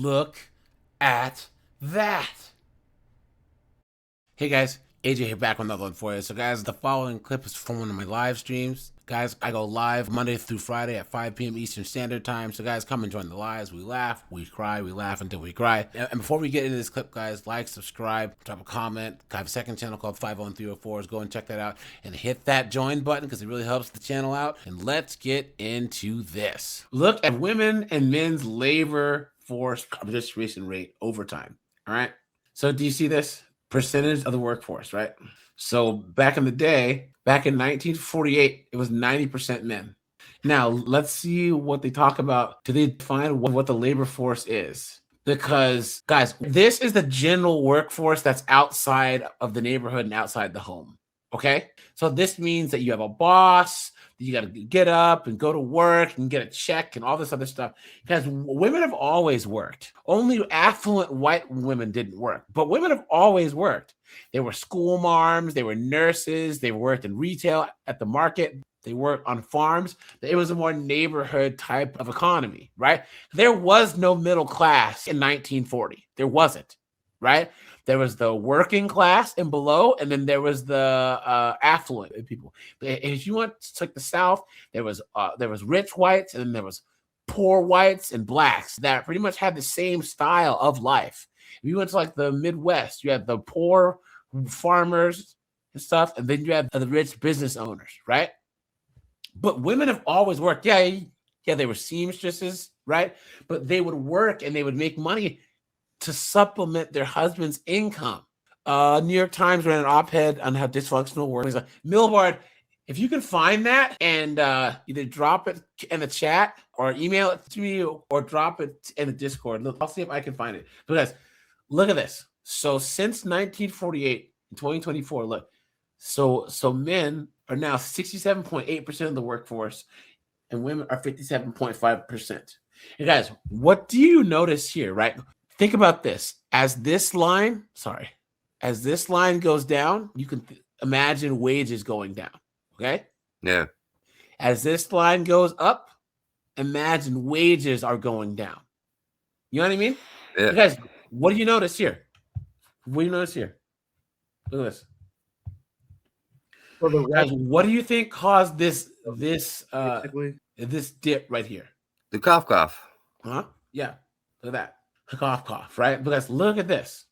Look at that. Hey guys, AJ here back with another one for you. So guys, the following clip is from one of my live streams. Guys, I go live Monday through Friday at 5 p.m. Eastern Standard Time. So guys, come and join the lives. We laugh, we cry, we laugh until we cry. And before we get into this clip, guys, like, subscribe, drop a comment. I have a second channel called 50304s. Go and check that out and hit that join button because it really helps the channel out. And let's get into this. Look at women and men's labor force participation rate over time. All right. So do you see this? Percentage of the workforce, right? So back in the day, back in 1948, it was 90% men. Now let's see what they talk about. Do they define what the labor force is? Because guys, this is the general workforce that's outside of the neighborhood and outside the home. Okay. So this means that you have a boss, you got to get up and go to work and get a check and all this other stuff. Because women have always worked. Only affluent white women didn't work, but women have always worked. They were school marms, they were nurses, they worked in retail at the market, they worked on farms. It was a more neighborhood type of economy, right? There was no middle class in 1940. There wasn't, right? There was the working class and below, and then there was the affluent people. If you went to like the South, there was rich whites, and then there was poor whites and blacks that pretty much had the same style of life. If you went to like the Midwest, you had the poor farmers and stuff, and then you had the rich business owners, right? But women have always worked. Yeah, they were seamstresses, right? But they would work and they would make money to supplement their husband's income. New York Times ran an op-ed on how dysfunctional work is. Milbard, if you can find that and either drop it in the chat or email it to me or drop it in the Discord. Look, I'll see if I can find it. But guys, look at this. So since 1948 and 2024, look, so men are now 67.8% of the workforce and women are 57.5%. And guys, what do you notice here, right? Think about this. As this line goes down, you can imagine wages going down, okay? Yeah. As this line goes up, imagine wages are going down. You know what I mean? Yeah. Guys, what do you notice here? What do you notice here? Look at this. Guys, what do you think caused this dip right here? The cough. Huh? Yeah. Look at that. Cough, right? Because look at this.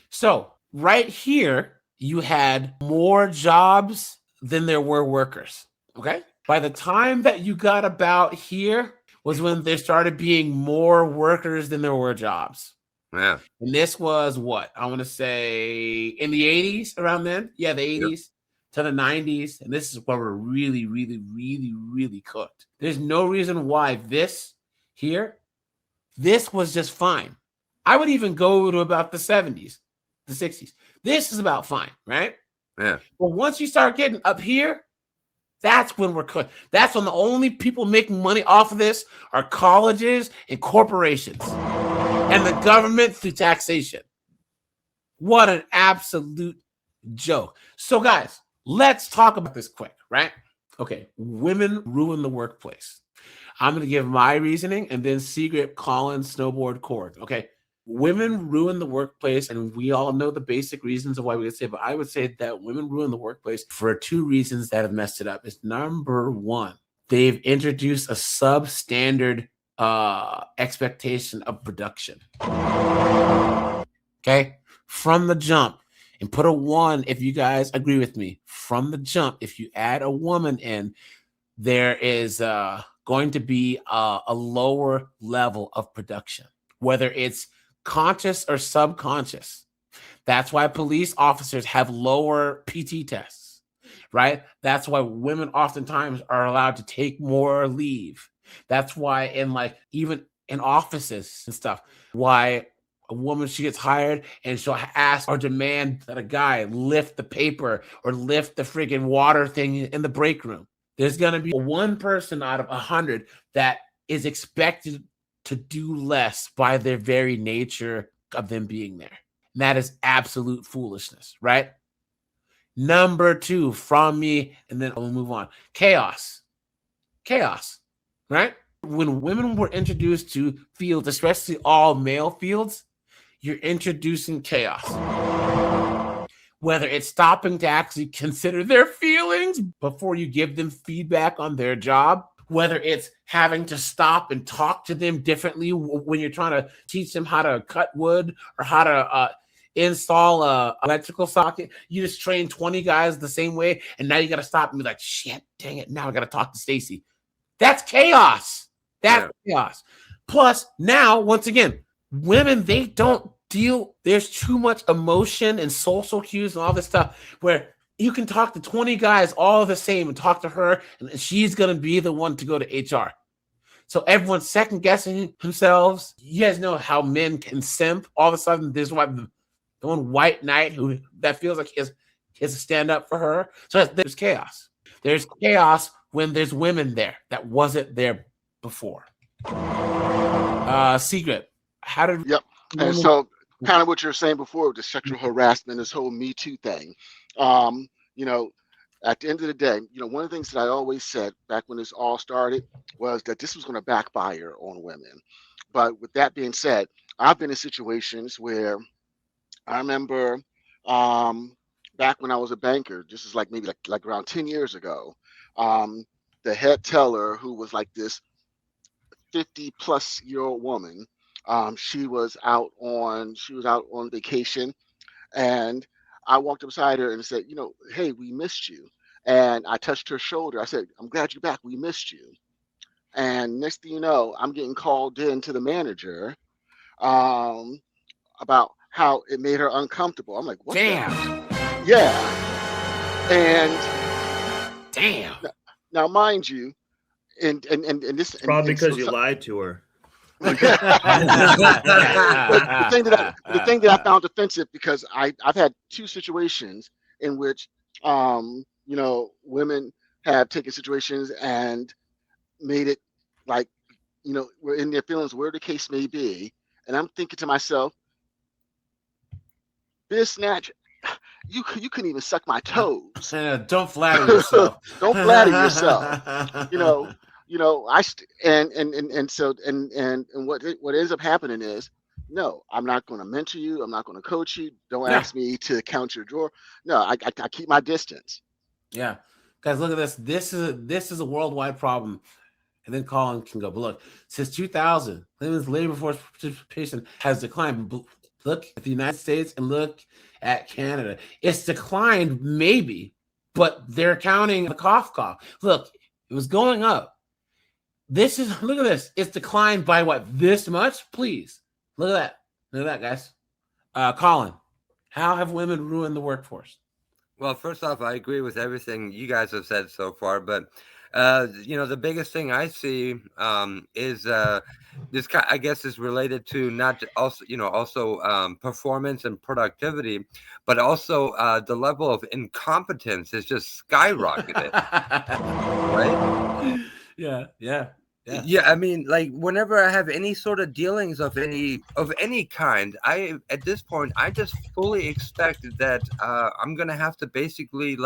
So right here, you had more jobs than there were workers. Okay. By the time that you got about here was when there started being more workers than there were jobs. Yeah. And this was what? I want to say in the 80s, around then. Yeah, the 80s to the 90s. And this is where we're really, really, really, really cooked. There's no reason why this was just fine. I would even go to about the 70s, the 60s. This is about fine, right? Yeah. But once you start getting up here, that's when we're cooked. That's when the only people making money off of this are colleges and corporations and the government through taxation. What an absolute joke. So guys, let's talk about this quick, right? Okay, women ruin the workplace. I'm going to give my reasoning and then Secret, Colin, Snowboard, Cord. Okay. Women ruin the workplace, and we all know the basic reasons of why we would say, but I would say that women ruin the workplace for two reasons that have messed it up. It's number one, they've introduced a substandard expectation of production. Okay. From the jump, and put a 1 if you guys agree with me. From the jump, if you add a woman in, there is going to be a lower level of production, whether it's conscious or subconscious. That's why police officers have lower PT tests, right? That's why women oftentimes are allowed to take more leave. That's why even in offices and stuff, why a woman, she gets hired and she'll ask or demand that a guy lift the paper or lift the friggin' water thing in the break room. There's going to be one person out of 100 that is expected to do less by their very nature of them being there. And that is absolute foolishness, right? Number 2 from me, and then we'll move on. Chaos, right? When women were introduced to fields, especially all male fields, you're introducing chaos. Whether it's stopping to actually consider their feelings before you give them feedback on their job, whether it's having to stop and talk to them differently when you're trying to teach them how to cut wood or how to install a electrical socket. You just train 20 guys the same way, and now you got to stop and be like, shit, dang it, now I got to talk to Stacy. That's chaos. That's chaos. Plus, now, once again, women, they don't deal, there's too much emotion and social cues and all this stuff where you can talk to 20 guys all the same and talk to her, and she's going to be the one to go to HR. So everyone's second guessing themselves. You guys know how men can simp. All of a sudden, there's the one white knight who that feels like he has to stand up for her. So there's chaos. There's chaos when there's women there that wasn't there before. Secret. How did? Yep. And so, kind of what you were saying before with the sexual harassment, this whole Me Too thing. At the end of the day, one of the things that I always said back when this all started was that this was going to backfire on women. But with that being said, I've been in situations where I remember back when I was a banker, this is maybe around 10 years ago, the head teller, who was like this 50-plus-year-old woman, she was out on vacation, and I walked up beside her and said, hey, we missed you. And I touched her shoulder. I said, I'm glad you're back. We missed you. And next thing you know, I'm getting called in to the manager about how it made her uncomfortable. I'm like, what? Damn. Yeah. And damn. Now, mind you, and this probably because you lied to her. the thing that I found offensive, because I've had two situations in which women have taken situations and made it we're in their feelings, where the case may be, and I'm thinking to myself, biz snatch, you couldn't even suck my toes. Don't flatter yourself. Don't flatter yourself. What ends up happening is, no, I'm not going to mentor you. I'm not going to coach you. Don't ask me to count your drawer. No, I keep my distance. Yeah, guys, look at this. This is a worldwide problem. And then Colin can go. But look, since 2000, women's labor force participation has declined. Look at the United States and look at Canada. It's declined, maybe, but they're counting the cough. Look, it was going up. Look at this. It's declined by what? This much? Please. Look at that. Look at that, guys. Colin, how have women ruined the workforce? Well, first off, I agree with everything you guys have said so far, but the biggest thing I see is this. I guess is related to not also performance and productivity, but also the level of incompetence is just skyrocketed, right? Yeah. I mean, whenever I have any sort of dealings of any kind, at this point I just fully expect that I'm gonna have to basically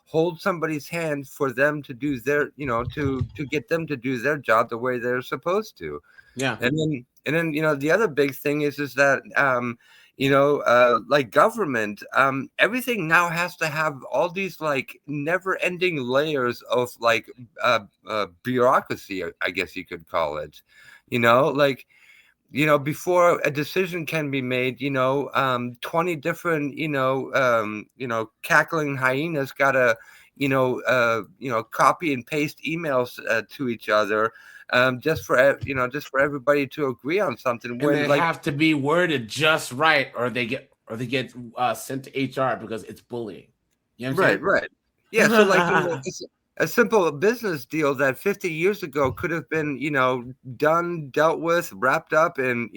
hold somebody's hand for them to do their, to get them to do their job the way they're supposed to. Yeah. And then the other big thing is that government, everything now has to have all these never-ending layers of bureaucracy, I guess you could call it. Before a decision can be made, 20 different, cackling hyenas gotta, copy and paste emails to each other. Just for everybody to agree on something. And they have to be worded just right, or they get sent to HR because it's bullying. You know what I'm saying? Right. Yeah. So it's a simple business deal that 50 years ago could have been, done, dealt with, wrapped up, and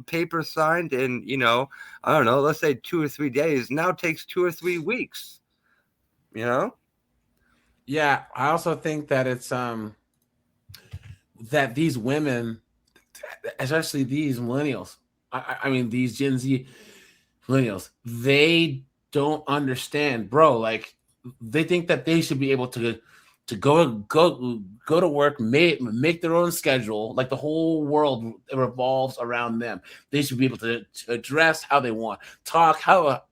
paper signed in, I don't know, let's say 2 or 3 days. Now takes 2 or 3 weeks. Yeah, I also think that it's that these women, especially these millennials, I mean these Gen Z millennials, they don't understand, bro. They think that they should be able to to go to work, make their own schedule. Like the whole world revolves around them. They should be able to dress how they want, talk how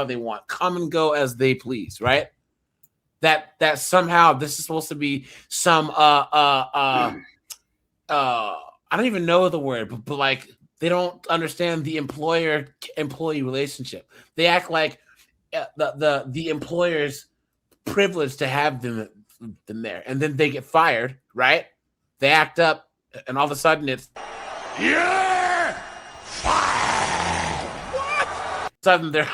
they want, come and go as they please, right? That somehow this is supposed to be some I don't even know the word, but like they don't understand the employee relationship. They act like the employer's privilege to have them there, and then they get fired, right? They act up, and all of a sudden it's you're fired. What? Sudden they're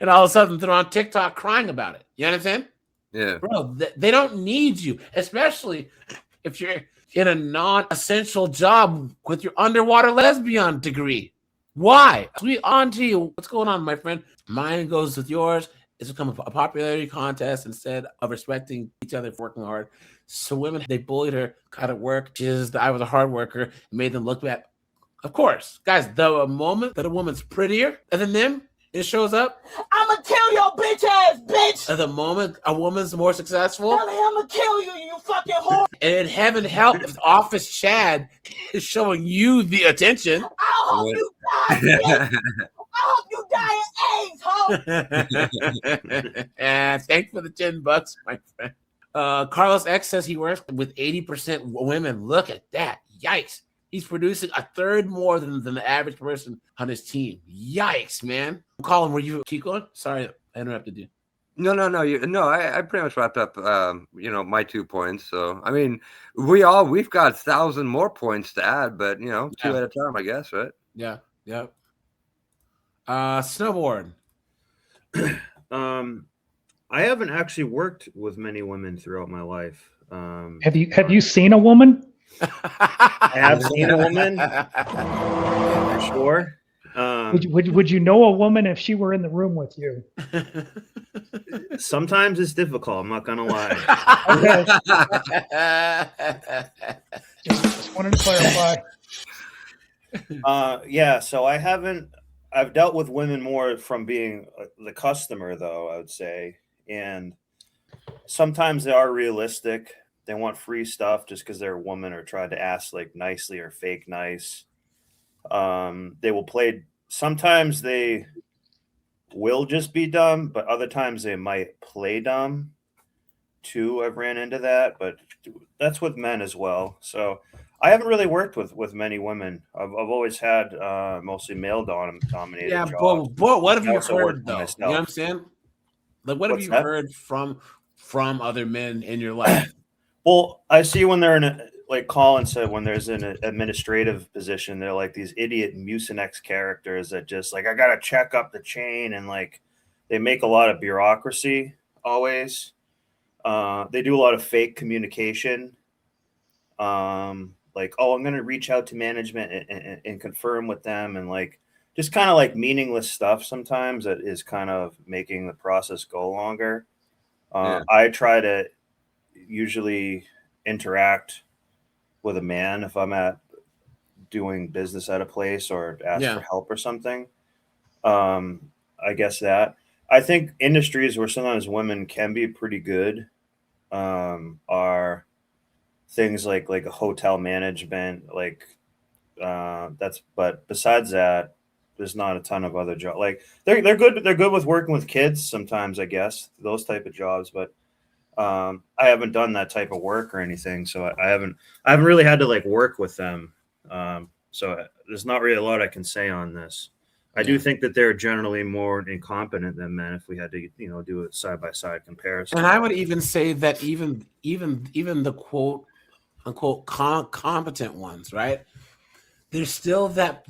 and all of a sudden they're on TikTok crying about it. You understand? Yeah, Bro, they don't need you, especially if you're in a non-essential job with your underwater lesbian degree. Why? Sweet on to you. What's going on, my friend? Mine goes with yours. It's become a popularity contest instead of respecting each other for working hard. So women, they bullied her, got at work. I was a hard worker, made them look bad. Of course, guys, the moment that a woman's prettier than them, it shows up. I'ma kill your bitch ass, bitch! At the moment a woman's more successful, I'ma kill you, you fucking whore! and heaven help if Office Chad is showing you the attention. I hope you die, bitch! I hope you die in AIDS, ho! And thanks for the $10, my friend. Carlos X says he works with 80% women. Look at that. Yikes. He's producing a third more than the average person on his team. Yikes, man. Colin, were you keep going? Sorry, I interrupted you. No. I pretty much wrapped up, my 2 points. So, I mean, we've got 1,000 more points to add, but, two at a time, I guess, right? Yeah. Snowboard. I haven't actually worked with many women throughout my life. Have you seen a woman? I have seen a woman, for sure. Would you know a woman if she were in the room with you? Sometimes it's difficult. I'm not gonna lie. Okay. Just wanted to clarify. So I've dealt with women more from being the customer, though, I would say, and sometimes they are realistic. They want free stuff just because they're a woman, or try to ask like nicely or fake nice. They will play. Sometimes they will just be dumb, but other times they might play dumb too. I've ran into that, but that's with men as well. So I haven't really worked with many women. I've always had mostly male dominated jobs. But what have you also heard worked though? myself. You know what I'm saying? Like, what have What's you that? heard from other men in your life? Well, I see when they're like Colin said, when there's an administrative position, they're like these idiot Mucinex characters that just like, I got to check up the chain, and like they make a lot of bureaucracy always. They do a lot of fake communication. Like, oh, I'm going to reach out to management and confirm with them, and like just kind of like meaningless stuff sometimes that is kind of making the process go longer. I try to usually interact with a man if I'm doing business at a place or ask for help or something. I guess that. I think industries where sometimes women can be pretty good are things like a hotel management, but besides that, there's not a ton of other jobs. Like they're good. They're good with working with kids sometimes, I guess, those type of jobs. But I haven't done that type of work or anything, so I haven't really had to like work with them. So there's not really a lot I can say on this. I do think that they're generally more incompetent than men if we had to, do a side by side comparison. And I would even say that even the quote unquote competent ones, right? There's still that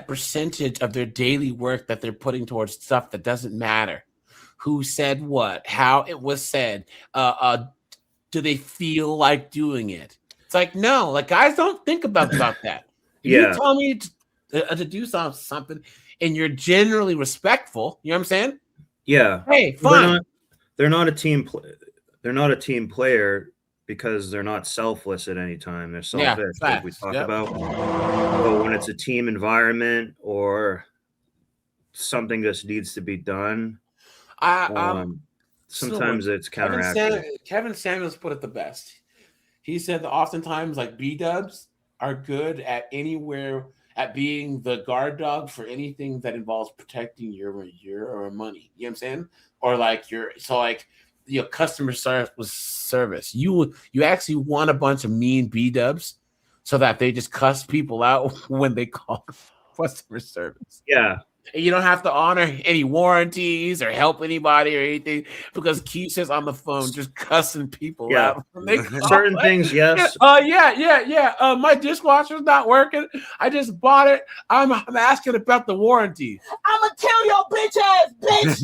percentage of their daily work that they're putting towards stuff that doesn't matter. Who said what? How it was said? Do they feel like doing it? It's like, no, like guys don't think about that. If you tell me to do something and you're generally respectful, you know what I'm saying? Yeah. Hey, fine. They're not a team. They're not a team player because they're not selfless at any time. They're selfish, like we talk about. But when it's a team environment or something just needs to be done, sometimes it's counteracted. Kevin Samuels put it the best. He said that oftentimes like B-dubs are good at being the guard dog for anything that involves protecting your money. You know what I'm saying? Or like your customer service. You actually want a bunch of mean B-dubs so that they just cuss people out when they call customer service. Yeah. And you don't have to honor any warranties or help anybody or anything because Keith is on the phone just cussing people out. When they call. Certain things, yes. Yeah. My dishwasher's not working. I just bought it. I'm asking about the warranty. I'ma kill your bitch ass bitch.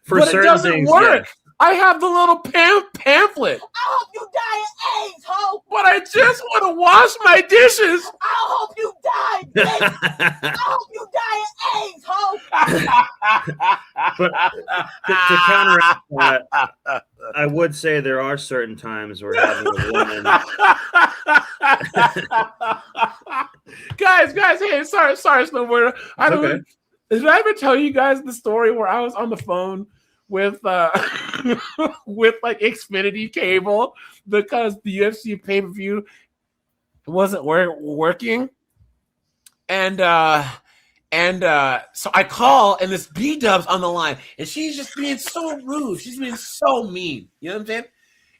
But it doesn't things, work. Yeah. I have the little pamphlet. I hope you die of AIDS, ho. But I just want to wash my dishes. I hope you die, bitch. I hope you die of AIDS, ho. But to counteract that, I would say there are certain times where having a woman. guys, hey, sorry, snowboarder. Did I ever tell you guys the story where I was on the phone with with like Xfinity cable because the UFC pay-per-view wasn't working, and so I call and this B-dub's on the line and she's just being so rude, she's being so mean, you know what I'm saying?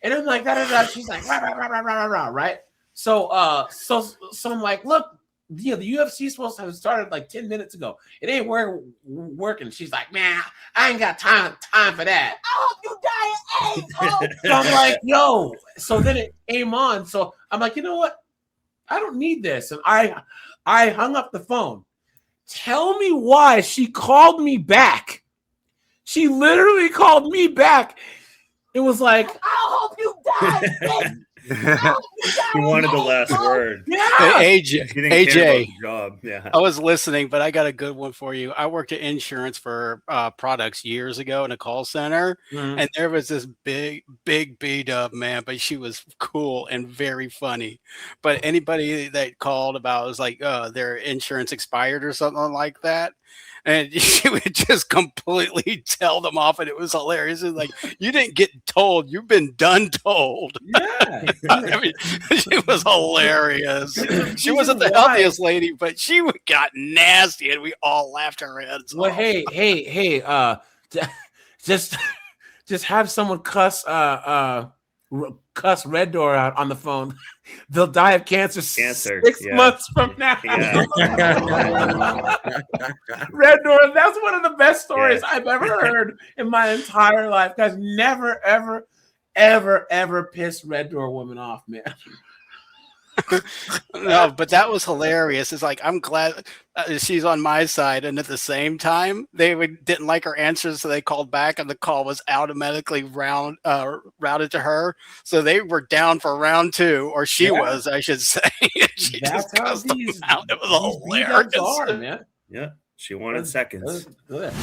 And I'm like she's like rah, right? So I'm like, look, the UFC is supposed to have started like 10 minutes ago. It ain't working. She's like, man, I ain't got time for that. I hope you die of AIDS, ho. So I'm like, yo. So then it came on. So I'm like, you know what? I don't need this. And I hung up the phone. Tell me why she called me back. She literally called me back. It was like, I hope you die, bitch. He wanted the last word. Yeah. Hey, AJ, job. Yeah. I was listening, but I got a good one for you. I worked at insurance for products years ago in a call center, and there was this big B-dub, man, but she was cool and very funny. But anybody that called about was like, their insurance expired or something like that. And she would just completely tell them off, and it was hilarious. It's like, you didn't get told; you've been done told. Yeah, I mean, she was hilarious. She wasn't the healthiest lady, but she got nasty, and we all laughed our heads off. Hey! Just have someone cuss Red Door out on the phone. They'll die of cancer 6 months from now. Yeah. Red Door, that's one of the best stories I've ever heard in my entire life. Guys, never, ever piss Red Door woman off, man. No, but that was hilarious. It's like, I'm glad she's on my side, and at the same time they didn't like her answers, so they called back and the call was automatically routed to her, so they were down for round 2, or she was, I should say. That's how these out. It was hilarious. Are, man. Yeah, she wanted seconds. Good.